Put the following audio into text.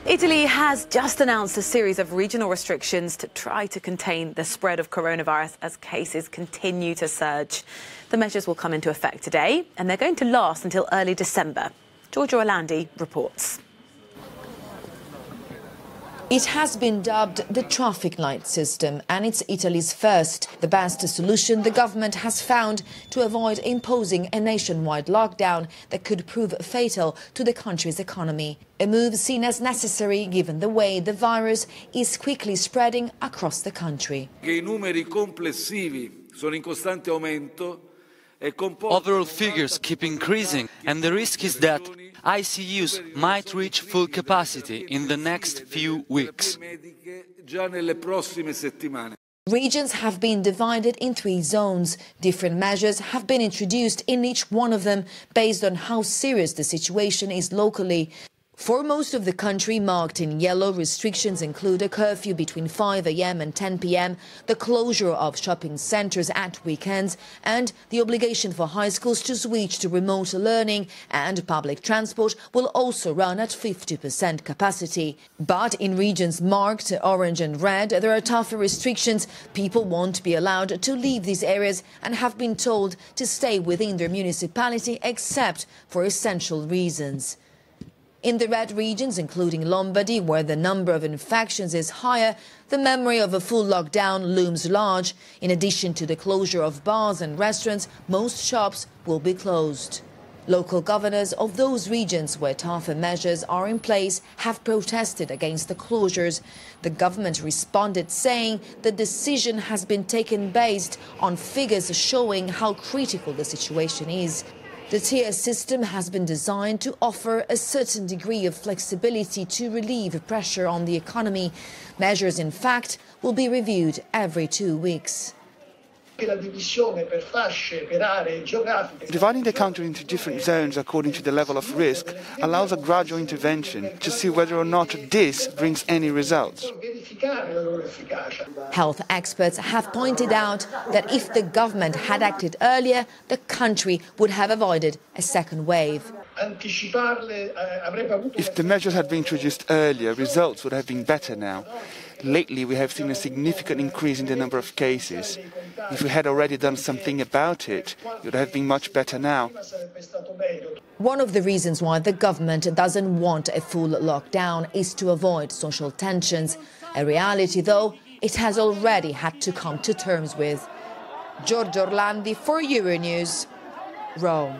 Italy has just announced a series of regional restrictions to try to contain the spread of coronavirus as cases continue to surge. The measures will come into effect today and they're going to last until early December. Giorgio Orlandi reports. It has been dubbed the traffic light system, and it's Italy's first, the best solution the government has found to avoid imposing a nationwide lockdown that could prove fatal to the country's economy. A move seen as necessary given the way the virus is quickly spreading across the country. I numeri complessivi sono in costante aumento. Overall figures keep increasing, and the risk is that ICUs might reach full capacity in the next few weeks. Regions have been divided in 3 zones. Different measures have been introduced in each one of them based on how serious the situation is locally. For most of the country, marked in yellow, restrictions include a curfew between 5 a.m. and 10 p.m, the closure of shopping centres at weekends, and the obligation for high schools to switch to remote learning, and public transport will also run at 50% capacity. But in regions marked orange and red, there are tougher restrictions. People won't be allowed to leave these areas and have been told to stay within their municipality except for essential reasons. In the red regions, including Lombardy, where the number of infections is higher, the memory of a full lockdown looms large. In addition to the closure of bars and restaurants, most shops will be closed. Local governors of those regions where tougher measures are in place have protested against the closures. The government responded saying the decision has been taken based on figures showing how critical the situation is. The tier system has been designed to offer a certain degree of flexibility to relieve pressure on the economy. Measures, in fact, will be reviewed every 2 weeks. Dividing the country into different zones according to the level of risk allows a gradual intervention to see whether or not this brings any results. Health experts have pointed out that if the government had acted earlier, the country would have avoided a second wave. If the measures had been introduced earlier, results would have been better now. Lately, we have seen a significant increase in the number of cases. If we had already done something about it, it would have been much better now. One of the reasons why the government doesn't want a full lockdown is to avoid social tensions. A reality, though, it has already had to come to terms with. Giorgio Orlandi for Euronews, Rome.